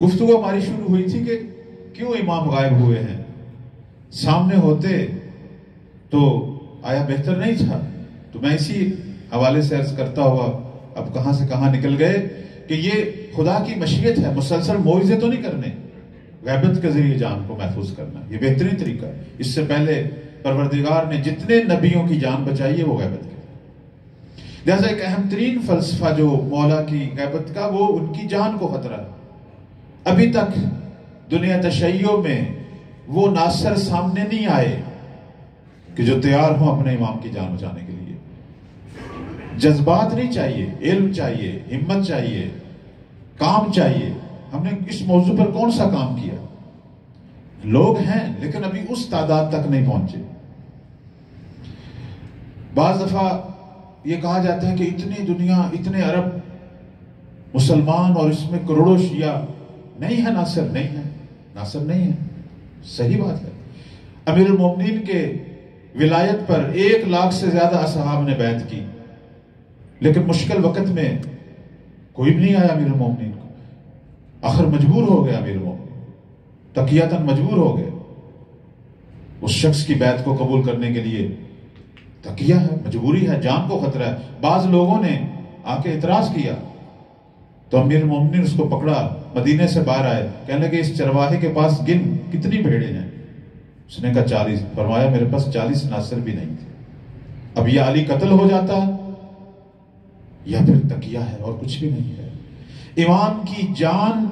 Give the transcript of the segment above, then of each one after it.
گفتگو ہماری شروع ہوئی تھی کہ کیوں امام غائب ہوئے ہیں، سامنے ہوتے تو آیا بہتر نہیں تھا؟ تو میں اسی حوالے سے عرض کرتا ہوا اب کہاں سے کہاں نکل گئے کہ یہ خدا کی مشیت ہے، مسلسل معجزے تو نہیں کرنے، غیبت کے ذریعے جان کو محفوظ کرنا یہ بہترین طریقہ ہے۔ اس سے پہلے پروردگار نے جتنے نبیوں کی جان بچائی ہے وہ غیبت کی، لہذا ایک اہم ترین فلسفہ جو مولا کی غیبت کا وہ ان کی جان کو خطرہ ہے۔ ابھی تک دنیا تشیع میں وہ ناصر سامنے نہیں آئے کہ جو تیار ہوں اپنے امام کی جان بچانے کے لیے۔ جذبات نہیں چاہیے، علم چاہیے، ہمت چاہیے، کام چاہیے۔ ہم نے اس موضوع پر کون سا کام کیا؟ لوگ ہیں لیکن ابھی اس تعداد تک نہیں پہنچے۔ بعض دفعہ یہ کہا جاتا ہے کہ اتنی دنیا، اتنے عرب مسلمان اور اس میں کروڑوں شیعہ، نہیں ہے ناصر، نہیں ہے ناصر، نہیں ہے، صحیح بات ہے۔ امیر المومنین کے ولایت پر 1,00,000 سے زیادہ اصحاب نے بیعت کی، لیکن مشکل وقت میں کوئی بھی نہیں آیا امیر المومنین کو، آخر مجبور ہو گیا امیر المومنین، تقیتاً مجبور ہو گئے اس شخص کی بیعت کو قبول کرنے کے لیے۔ تقیہ ہے، مجبوری ہے، جان کو خطرہ ہے۔ بعض لوگوں نے آ کے اعتراض کیا تو امیر المومنین اس کو پکڑا، مدینے سے باہر آئے، کہنے لگے اس چرواہے کے پاس گن کتنی بھیڑیں ہیں؟ اس نے کہا 40۔ فرمایا میرے پاس 40 ناصر بھی نہیں تھے۔ اب یہ علی قتل ہو جاتا یا پھر تقیہ ہے اور کچھ بھی نہیں ہے۔ امام کی جان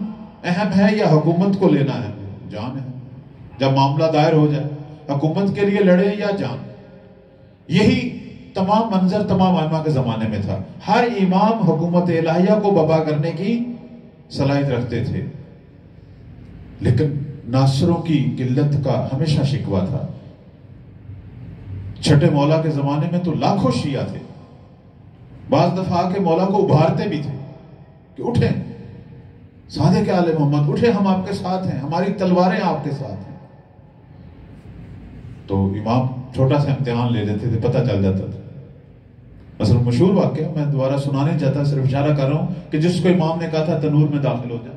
اہم ہے یا حکومت کو لینا ہے؟ جان ہے۔ جب معاملہ دائر ہو جائے حکومت کے لیے لڑے یا جان، یہی تمام منظر تمام ائمہ کے زمانے میں تھا۔ ہر امام حکومت الہیہ کو بپا کرنے کی صلاحیت رکھتے تھے، لیکن ناصروں کی قلت کا ہمیشہ شکوہ تھا۔ چھٹے مولا کے زمانے میں تو لاکھوں شیعہ تھے، بعض دفعہ کے مولا کو ابھارتے بھی تھے کہ اٹھیں صادق آل محمد، اٹھیں، ہم آپ کے ساتھ ہیں، ہماری تلواریں آپ کے ساتھ ہیں۔ تو امام چھوٹا سا امتحان لے لیتے تھے، پتہ چل جاتا تھا۔ مثلا مشہور واقعہ میں دوبارہ سنانے نہیں چاہتا، صرف اشارہ کر رہا ہوں کہ جس کو امام نے کہا تھا تنور میں داخل ہو جائے،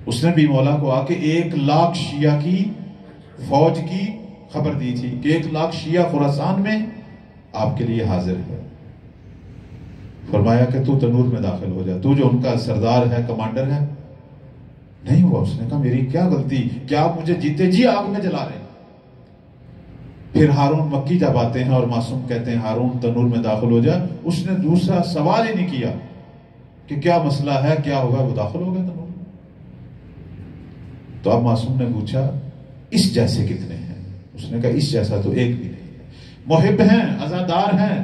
اس نے بھی مولا کو آ کے 1,00,000 شیعہ کی فوج کی خبر دی تھی کہ 1,00,000 شیعہ خراسان میں آپ کے لیے حاضر ہے۔ فرمایا کہ تو تنور میں داخل ہو جا، تو جو ان کا سردار ہے، کمانڈر ہے۔ نہیں ہوا۔ اس نے کہا میری کیا غلطی، کیا آپ مجھے جیتے جی آگ میں جلا رہے ہیں؟ پھر ہارون مکی جب آتے ہیں اور معصوم کہتے ہیں ہارون تنور میں داخل ہو جا، اس نے دوسرا سوال ہی نہیں کیا کہ کیا مسئلہ ہے، کیا ہوگا، وہ داخل ہو گیا تنور میں۔ تو اب معصوم نے پوچھا اس جیسے کتنے ہیں؟ اس نے کہا اس جیسا تو ایک بھی نہیں ہے، محب ہیں، عزادار ہیں،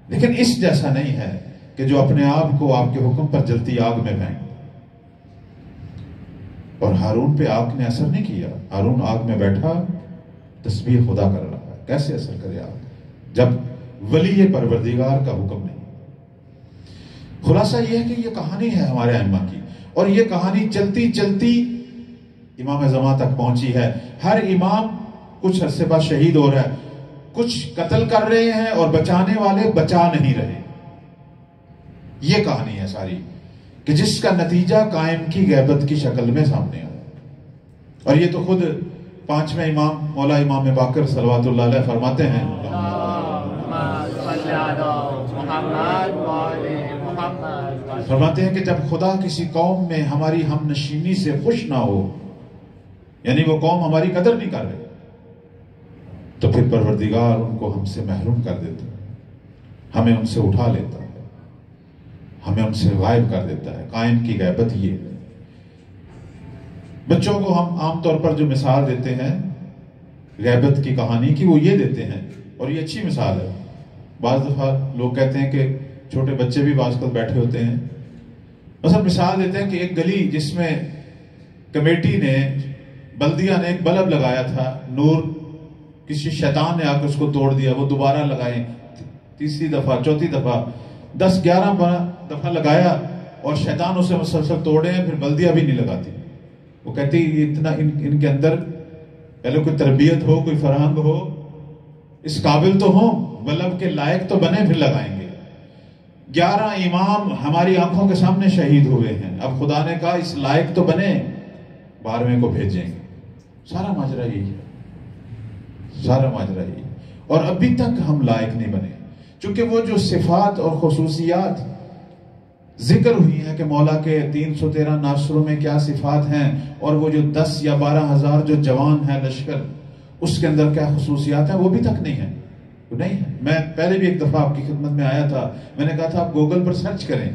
لیکن اس جیسا نہیں ہے کہ جو اپنے آپ کو آپ کے حکم پر جلتی آگ میں پھینک۔ اور ہارون پہ آگ نے اثر نہیں کیا، ہارون آگ میں بیٹھا تسبیح خدا کر رہا ہے۔ کیسے اثر کرے آگ جب ولی پروردگار کا حکم نہیں؟ خلاصہ یہ ہے کہ یہ کہانی ہے ہمارے ائمہ کی، اور یہ کہانی چلتی چلتی امام زمان تک پہنچی ہے۔ ہر امام کچھ عرصے بعد شہید ہو رہا ہے، کچھ قتل کر رہے ہیں اور بچانے والے بچا نہیں رہے۔ یہ کہانی ہے ساری کہ جس کا نتیجہ قائم کی غیبت کی شکل میں سامنے آیا۔ اور یہ تو خود 5ویں امام مولا امام باقر صلوات اللہ علیہ فرماتے ہیں، فرماتے ہیں کہ جب خدا کسی قوم میں ہماری ہم نشینی سے خوش نہ ہو، یعنی وہ قوم ہماری قدر نہیں کر رہے، تو پھر پروردگار ان کو ہم سے محروم کر دیتا ہے، ہمیں ان سے اٹھا لیتا ہے، ہمیں ان سے غائب کر دیتا ہے۔ قائم کی غیبت یہ ہے۔ بچوں کو ہم عام طور پر جو مثال دیتے ہیں غیبت کی کہانی کی، وہ یہ دیتے ہیں، اور یہ اچھی مثال ہے۔ بعض دفعہ لوگ کہتے ہیں کہ چھوٹے بچے بھی بعض کل بیٹھے ہوتے ہیں، مثلا مثال دیتے ہیں کہ ایک گلی جس میں کمیٹی نے، بلدیہ نے ایک بلب لگایا تھا، نور کسی شیطان نے آ کے اس کو توڑ دیا، وہ دوبارہ لگائیں، تیسری دفعہ، چوتھی دفعہ، 10-11 دفعہ لگایا اور شیطان اسے مسلسل توڑے ہیں، پھر بلدیہ بھی نہیں لگاتی۔ وہ کہتی اتنا ان کے اندر پہلے کوئی تربیت ہو، کوئی فرہنگ ہو، اس قابل تو ہوں، بلب کے لائق تو بنے پھر لگائیں گے۔ 11 امام ہماری آنکھوں کے سامنے شہید ہوئے ہیں. اب خدا نے کہا اس لائق تو بنے 12ویں کو بھیجیں گے. سارا ماجرا یہی ہے، سارا ماجرا یہی ہے. اور ابھی تک ہم لائق نہیں بنے، چونکہ وہ جو صفات اور خصوصیات ذکر ہوئی ہیں کہ مولا کے 313 ناصروں میں کیا صفات ہیں، اور وہ جو 10 یا 12 ہزار جو جوان ہیں لشکر، اس کے اندر کیا خصوصیات ہیں، وہ بھی تک نہیں ہیں. نہیں ہے. میں پہلے بھی ایک دفعہ آپ کی خدمت میں آیا تھا، میں نے کہا تھا آپ گوگل پر سرچ کریں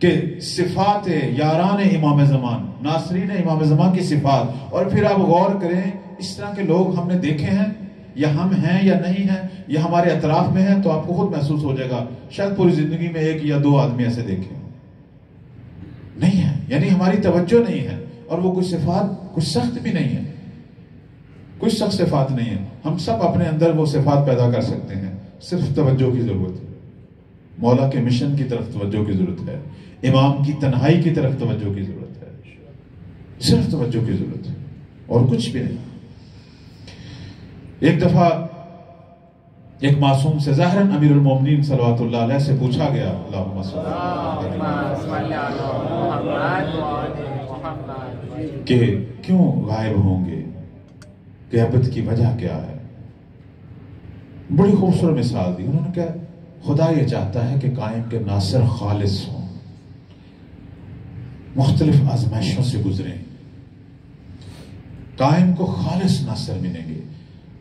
کہ صفات یاران امام زمان، ناصرین امام زمان کی صفات، اور پھر آپ غور کریں اس طرح کے لوگ ہم نے دیکھے ہیں یا ہم ہیں یا نہیں ہیں یا ہمارے اطراف میں ہیں، تو آپ کو خود محسوس ہو جائے گا شاید پوری زندگی میں 1 یا 2 آدمی ایسے دیکھیں. نہیں ہے، یعنی ہماری توجہ نہیں ہے. اور وہ کوئی صفات کچھ سخت بھی نہیں ہے، کچھ سخت صفات نہیں ہے. ہم سب اپنے اندر وہ صفات پیدا کر سکتے ہیں، صرف توجہ کی ضرورت ہے. مولا کے مشن کی طرف توجہ کی ضرورت ہے، امام کی تنہائی کی طرف توجہ کی ضرورت ہے، صرف توجہ کی ضرورت ہے اور کچھ بھی نہیں. ایک دفعہ ایک معصوم سے ظاہراً امیر المومنین صلوات اللہ علیہ سے پوچھا گیا، اللہم صلی کہ کیوں غائب ہوں گے، غیبت کی وجہ کیا ہے. بڑی خوبصورت مثال دی. انہوں نے کہا خدا یہ چاہتا ہے کہ قائم کے ناصر خالص ہوں، مختلف آزمائشوں سے گزریں. قائم کو خالص ناصر ملیں گے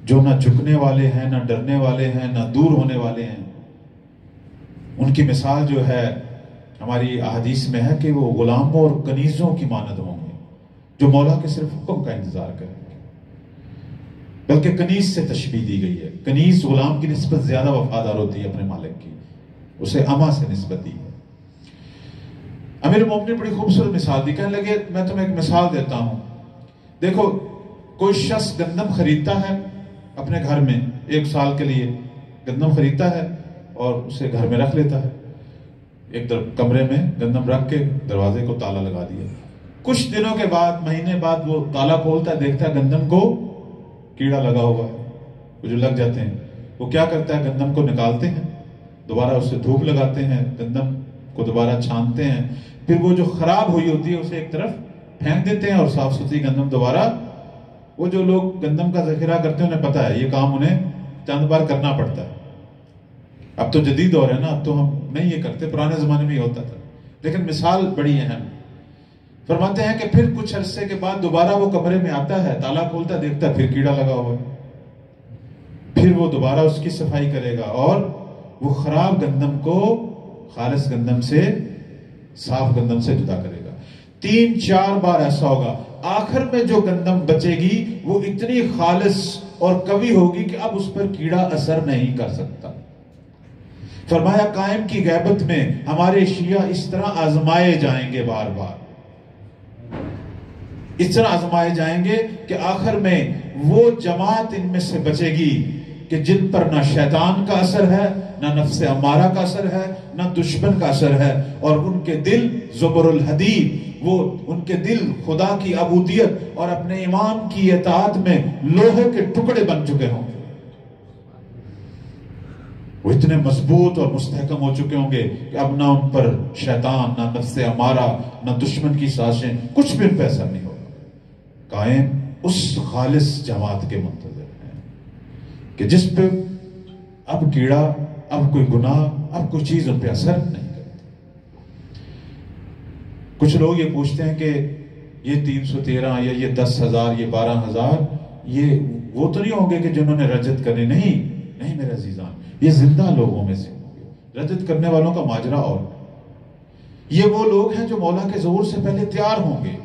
جو نہ جھکنے والے ہیں، نہ ڈرنے والے ہیں، نہ دور ہونے والے ہیں. ان کی مثال جو ہے ہماری احادیث میں ہے کہ وہ غلاموں اور کنیزوں کی مانند ہوں گے جو مولا کے صرف حکم کا انتظار کریں گے. بلکہ کنیز سے تشبیہ دی گئی ہے. کنیز غلام کی نسبت زیادہ وفادار ہوتی ہے اپنے مالک کی، اسے اما سے نسبت دی ہے. امیر المومنین نے بڑی خوبصورت مثال دی. کہنے لگے میں تمہیں ایک مثال دیتا ہوں. دیکھو کوئی شخص گندم خریدتا ہے اپنے گھر میں، 1 سال کے لیے گندم خریدتا ہے اور اسے گھر میں رکھ لیتا ہے. ایک کمرے میں گندم رکھ کے دروازے کو تالا لگا دیا. کچھ دنوں کے بعد، مہینے بعد وہ تالا کھولتا ہے، دیکھتا ہے گندم کو کیڑا لگا ہوا ہے. وہ جو لگ جاتے ہیں وہ کیا کرتا ہے، گندم کو نکالتے ہیں، دوبارہ اسے دھوپ لگاتے ہیں، گندم کو دوبارہ چھانتے ہیں، پھر وہ جو خراب ہوئی ہوتی ہے اسے ایک طرف پھینک دیتے ہیں اور صاف ستھری گندم دوبارہ. وہ جو لوگ گندم کا ذخیرہ کرتے ہیں انہیں پتا ہے یہ کام انہیں چند بار کرنا پڑتا ہے. اب تو جدید دور ہے نا، اب تو ہم نہیں یہ کرتے، پرانے زمانے میں یہ ہوتا تھا. لیکن مثال بڑی اہم. فرماتے ہیں کہ پھر کچھ عرصے کے بعد دوبارہ وہ کمرے میں آتا ہے، تالا کھولتا ہے، دیکھتا ہے پھر کیڑا لگا ہوا ہے. پھر وہ دوبارہ اس کی صفائی کرے گا اور وہ خراب گندم کو خالص گندم سے، صاف گندم سے جدا کرے گا. 3-4 بار ایسا ہوگا. آخر میں جو گندم بچے گی وہ اتنی خالص اور قوی ہوگی کہ اب اس پر کیڑا اثر نہیں کر سکتا. فرمایا قائم کی غیبت میں ہمارے شیعہ اس طرح آزمائے جائیں گے، بار بار اس طرح آزمائے جائیں گے کہ آخر میں وہ جماعت ان میں سے بچے گی کہ جن پر نہ شیطان کا اثر ہے، نہ نفس امارہ کا اثر ہے، نہ دشمن کا اثر ہے، اور ان کے دل زبر الحدید، وہ ان کے دل خدا کی عبودیت اور اپنے امام کی اطاعت میں لوہے کے ٹکڑے بن چکے ہوں گے. وہ اتنے مضبوط اور مستحکم ہو چکے ہوں گے کہ اب نہ ان پر شیطان، نہ نفس امارہ، نہ دشمن کی سازشیں، کچھ بھی ان پہ اثر نہیں ہوگا. قائم اس خالص جماعت کے منتظر ہیں کہ جس پہ اب کیڑا، اب کوئی گناہ، اب کوئی چیز ان پہ اثر نہیں کرتی. کچھ لوگ یہ پوچھتے ہیں کہ یہ 313 یا یہ 10,000، یہ 12,000، یہ وہ تو نہیں ہوں گے کہ جنہوں نے رجت کرنی؟ نہیں میرے عزیزان، یہ زندہ لوگوں میں سے ہوں گے. رجت کرنے والوں کا ماجرا اور یہ وہ لوگ ہیں جو مولا کے ظہور سے پہلے تیار ہوں گے،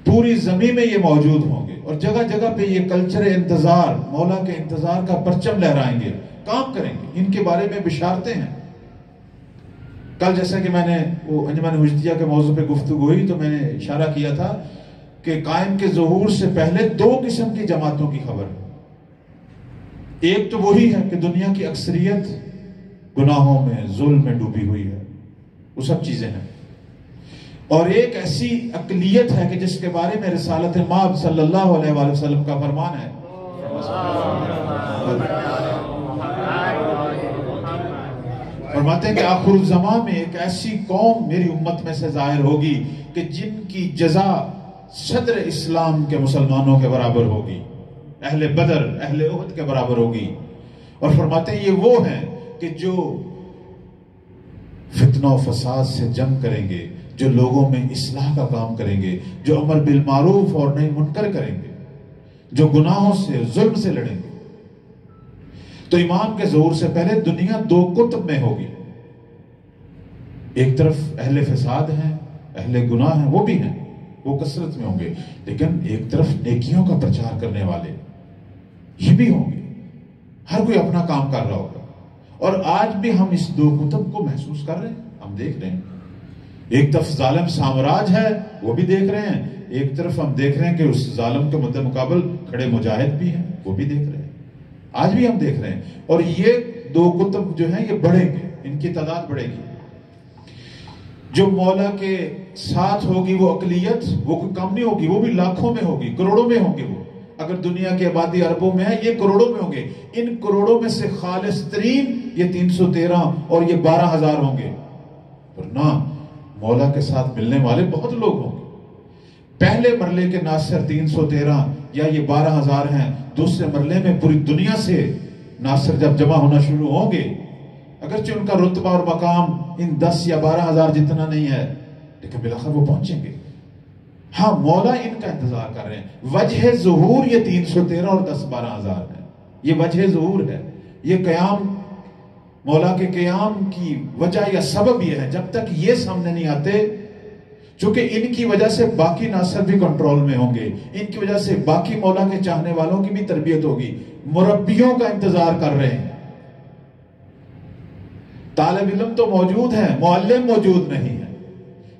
پوری زمین میں یہ موجود ہوں گے، اور جگہ جگہ پہ یہ کلچر انتظار، مولا کے انتظار کا پرچم لہرائیں گے، کام کریں گے. ان کے بارے میں بشارتیں ہیں. کل جیسا کہ میں نے وہ انجمن وجدیہ کے موضوع پہ گفتگو ہوئی تو میں نے اشارہ کیا تھا کہ قائم کے ظہور سے پہلے 2 قسم کی جماعتوں کی خبر ہے. ایک تو وہی ہے کہ دنیا کی اکثریت گناہوں میں، ظلم میں ڈوبی ہوئی ہے، وہ سب چیزیں ہیں. اور ایک ایسی اقلیت ہے کہ جس کے بارے میں رسالت مآب صلی اللہ علیہ وآلہ وسلم کا فرمان ہے، فرماتے ہیں کہ آخر الزمان میں ایک ایسی قوم میری امت میں سے ظاہر ہوگی کہ جن کی جزا صدر اسلام کے مسلمانوں کے برابر ہوگی، اہل بدر اہل احد کے برابر ہوگی. اور فرماتے ہیں یہ وہ ہیں کہ جو فتنہ و فساد سے جنگ کریں گے، جو لوگوں میں اصلاح کا کام کریں گے، جو امر بالمعروف اور نہی منکر کریں گے، جو گناہوں سے ظلم سے لڑیں گے. تو امام کے ظہور سے پہلے دنیا دو قطب میں ہوگی. ایک طرف اہل فساد ہیں، اہل گناہ ہیں، وہ بھی ہیں، وہ کثرت میں ہوں گے. لیکن ایک طرف نیکیوں کا پرچار کرنے والے یہ بھی ہوں گے. ہر کوئی اپنا کام کر رہا ہوگا. اور آج بھی ہم اس دو قطب کو محسوس کر رہے ہیں. ہم دیکھ رہے ہیں ایک طرف ظالم سامراج ہے، وہ بھی دیکھ رہے ہیں. ایک طرف ہم دیکھ رہے ہیں کہ اس ظالم کے مد مقابل کھڑے مجاہد بھی ہیں، وہ بھی دیکھ رہے ہیں. آج بھی ہم دیکھ رہے ہیں. اور یہ دو قطب جو ہیں یہ بڑھیں گے، ان کی تعداد بڑھے گی. جو مولا کے ساتھ ہوگی وہ اقلیت، وہ کوئی کم نہیں ہوگی، وہ بھی لاکھوں میں ہوگی، کروڑوں میں ہوں گے. وہ اگر دنیا کی آبادی اربوں میں ہے، یہ کروڑوں میں ہوں گے. ان کروڑوں میں سے خالص ترین یہ 313 اور یہ 12,000 ہوں گے. ورنہ مولا کے ساتھ ملنے والے بہت لوگ ہوں گے. پہلے مرلے کے ناصر 313 یا یہ 12,000 ہیں. دوسرے مرلے میں پوری دنیا سے ناصر جب جمع ہونا شروع ہوں گے، اگرچہ ان کا رتبہ اور مقام ان 10 یا 12,000 جتنا نہیں ہے، لیکن بالآخر وہ پہنچیں گے. ہاں مولا ان کا انتظار کر رہے ہیں. وجہ ظہور یہ 313 اور 10-12,000 ہے. یہ وجہ ظہور ہے. یہ قیام، مولا کے قیام کی وجہ یا سبب یہ ہے. جب تک یہ سامنے نہیں آتے، چونکہ ان کی وجہ سے باقی ناصر بھی کنٹرول میں ہوں گے، ان کی وجہ سے باقی مولا کے چاہنے والوں کی بھی تربیت ہوگی. مربیوں کا انتظار کر رہے ہیں. طالب علم تو موجود ہے، معلم موجود نہیں ہے.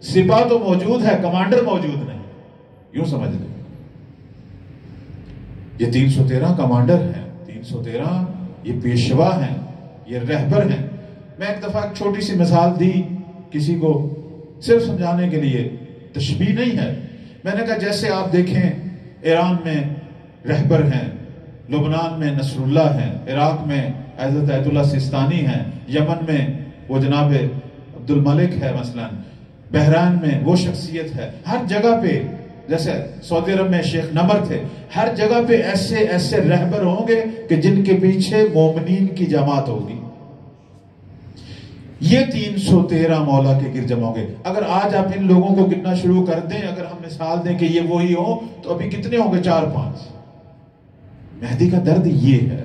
سپاہ تو موجود ہے، کمانڈر موجود نہیں. یوں سمجھ لیں یہ 313 کمانڈر ہیں، 313 یہ پیشوا ہیں، یہ رہبر ہیں. میں ایک دفعہ ایک چھوٹی سی مثال دی کسی کو، صرف سمجھانے کے لیے، تشبیہ نہیں ہے. میں نے کہا جیسے آپ دیکھیں ایران میں رہبر ہیں، لبنان میں نصر اللہ ہیں، عراق میں حضرت ایت اللہ سستانی ہیں، یمن میں وہ جناب عبد الملک ہے مثلا، بحران میں وہ شخصیت ہے. ہر جگہ پہ، جیسے سعودی عرب میں شیخ نمر تھے، ہر جگہ پہ ایسے ایسے رہبر ہوں گے کہ جن کے پیچھے مومنین کی جماعت ہوگی. یہ 313 مولا کے گر جمع ہوں گے. اگر آج آپ ان لوگوں کو گننا شروع کر دیں، اگر ہم مثال دیں کہ یہ وہی ہوں، تو ابھی کتنے ہوں گے؟ 4-5. مہدی کا درد یہ ہے،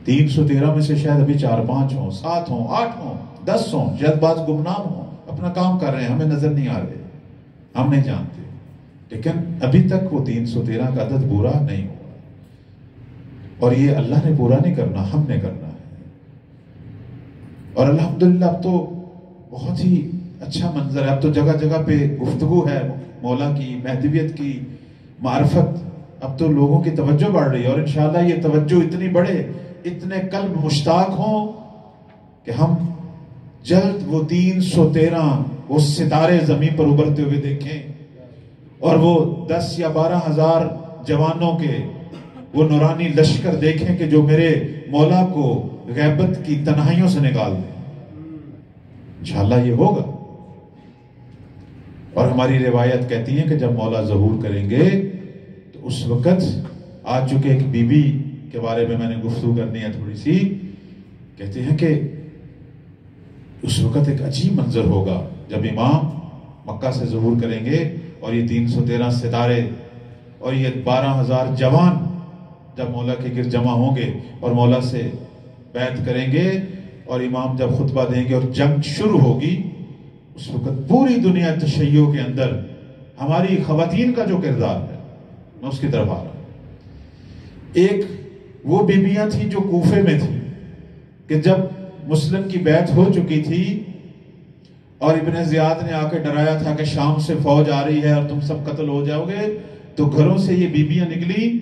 313 میں سے شاید ابھی 4-5 ہوں، 7 ہوں، 8 ہوں، 10 ہوں، شاید بعض گمنام ہوں، اپنا کام کر رہے ہیں، ہمیں نظر نہیں آ رہے، ہم نہیں جانتے. لیکن ابھی تک وہ 313 کا عدد پورا نہیں ہوا. اور یہ اللہ نے پورا نہیں کرنا، ہم نے کرنا ہے. اور الحمدللہ اب تو بہت ہی اچھا منظر ہے. اب تو جگہ جگہ پہ گفتگو ہے مولا کی، مہدویت کی، معرفت. اب تو لوگوں کی توجہ بڑھ رہی ہے. اور انشاءاللہ یہ توجہ اتنی بڑھے، اتنے قلب مشتاق ہوں کہ ہم جلد وہ 313 وہ ستارے زمین پر ابھرتے ہوئے دیکھیں، اور وہ 10 یا 12,000 جوانوں کے وہ نورانی لشکر دیکھیں کہ جو میرے مولا کو غیبت کی تنہائیوں سے نکال دیں. انشاءاللہ یہ ہوگا. اور ہماری روایت کہتی ہے کہ جب مولا ظہور کریں گے تو اس وقت، آج چونکہ ایک بی بی کے بارے میں نے گفتگو کرنی ہے تھوڑی سی، کہتے ہیں کہ اس وقت ایک عجیب منظر ہوگا جب امام مکہ سے ظہور کریں گے اور یہ 313 ستارے اور یہ 12,000 جوان جب مولا کے گرد جمع ہوں گے اور مولا سے بیعت کریں گے، اور امام جب خطبہ دیں گے اور جنگ شروع ہوگی، اس وقت پوری دنیا تشیع کے اندر ہماری خواتین کا جو کردار ہے، میں اس کی طرف آ رہا ہوں. ایک وہ بیبیاں تھیں جو کوفے میں تھیں کہ جب مسلم کی بیعت ہو چکی تھی اور ابن زیاد نے آ کے ڈرایا تھا کہ شام سے فوج آ رہی ہے اور تم سب قتل ہو جاؤ گے، تو گھروں سے یہ بیبیاں نکلی،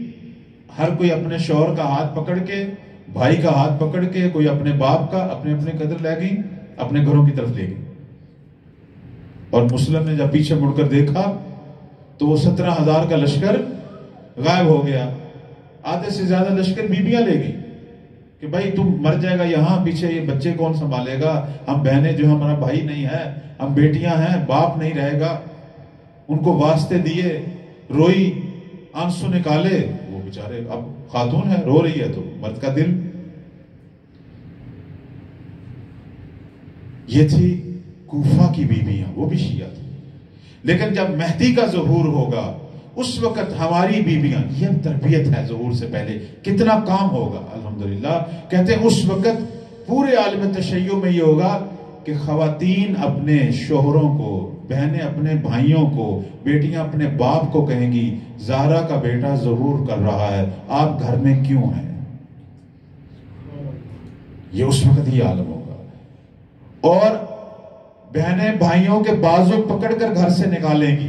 ہر کوئی اپنے شوہر کا ہاتھ پکڑ کے، بھائی کا ہاتھ پکڑ کے، کوئی اپنے باپ کا، اپنے اپنے قدر لے گئی، اپنے گھروں کی طرف لے گئی. اور مسلم نے جب پیچھے مڑ کر دیکھا تو وہ 17,000 کا لشکر غائب ہو گیا. آدھے سے زیادہ لشکر بیبیاں لے گئی. کہ بھائی تم مر جائے گا یہاں، پیچھے یہ بچے کون سنبھالے گا، ہم بہنیں جو ہمارا بھائی نہیں ہے، ہم بیٹیاں ہیں، باپ نہیں رہے گا. ان کو واسطے دیے، روئی، آنسو نکالے. وہ بیچارے، اب خاتون ہے رو رہی ہے تو مرد کا دل. یہ تھی کوفہ کی بیویاں، وہ بھی شیعہ تھی. لیکن جب مہدی کا ظہور ہوگا اس وقت ہماری بیویاں، یہ تربیت ہے ظہور سے پہلے، کتنا کام ہوگا. الحمدللہ کہتے ہیں اس وقت پورے عالم تشیع میں یہ ہوگا کہ خواتین اپنے شوہروں کو، بہنیں اپنے بھائیوں کو، بیٹیاں اپنے باپ کو کہیں گی زہرا کا بیٹا ظہور کر رہا ہے، آپ گھر میں کیوں ہیں. یہ اس وقت ہی عالم ہوگا. اور بہنیں بھائیوں کے بازو پکڑ کر گھر سے نکالیں گی.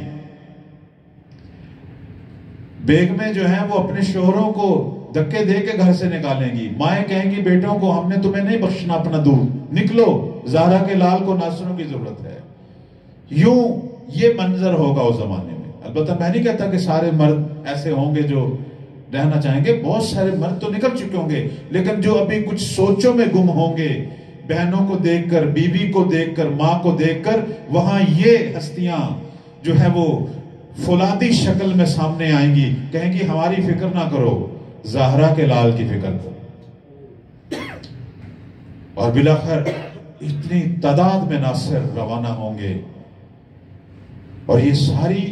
بیگمیں جو ہیں وہ اپنے شوہروں کو دھکے دے کے گھر سے نکالیں گی. مائیں کہیں گی بیٹوں کو ہم نے تمہیں نہیں بخشنا اپنا دودھ، نکلو، زہرا کے لال کو ناصروں کی ضرورت ہے. یوں یہ منظر ہوگا اس زمانے میں. البتہ میں نہیں کہتا کہ سارے مرد ایسے ہوں گے جو رہنا چاہیں گے، بہت سارے مرد تو نکل چکے ہوں گے، لیکن جو ابھی کچھ سوچوں میں گم ہوں گے، بہنوں کو دیکھ کر، بیوی کو دیکھ کر، ماں کو دیکھ کر، وہاں یہ ہستیاں جو ہے وہ فولادی شکل میں سامنے آئیں گی، کہیں گی ہماری فکر نہ کرو، زہرا کے لال کی فکر کرو. اور بلاخر اتنی تعداد میں ناصر روانہ ہوں گے. اور یہ ساری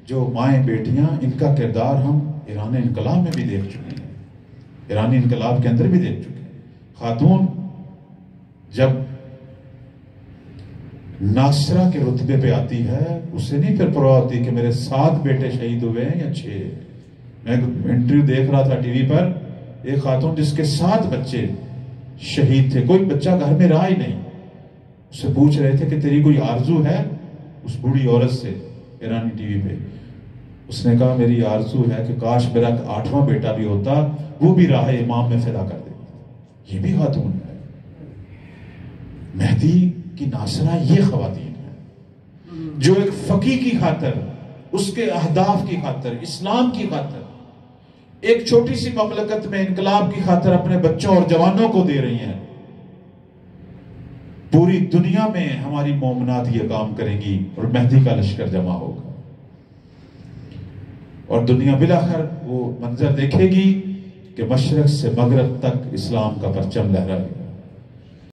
جو مائیں بیٹیاں، ان کا کردار ہم ایران انقلاب میں بھی دیکھ چکے ہیں، ایرانی انقلاب کے اندر بھی دیکھ چکے ہیں. خاتون جب ناصرہ کے رتبے پہ آتی ہے، اسے نہیں پھر پرواہ ہوتی کہ میرے 7 بیٹے شہید ہوئے ہیں یا 6. میں انٹرویو دیکھ رہا تھا ٹی وی پر، ایک خاتون جس کے 7 بچے شہید تھے، کوئی بچہ گھر میں رہا ہی نہیں. اس سے پوچھ رہے تھے کہ تیری کوئی آرزو ہے، اس بوڑھی عورت سے، ایرانی ٹی وی پہ. اس نے کہا میری آرزو ہے کہ کاش میرا 8واں بیٹا بھی ہوتا، وہ بھی راہ امام میں فدا کر دیتا. یہ بھی خاتون ہے. مہدی کی ناصرہ یہ خواتین ہیں جو ایک فقی کی خاطر، اس کے اہداف کی خاطر، اسلام کی خاطر، ایک چھوٹی سی مملکت میں انقلاب کی خاطر اپنے بچوں اور جوانوں کو دے رہی ہیں. پوری دنیا میں ہماری مومنات یہ کام کریں گی اور مہدی کا لشکر جمع ہوگا. اور دنیا بالاخر وہ منظر دیکھے گی کہ مشرق سے مغرب تک اسلام کا پرچم لہرائے گا.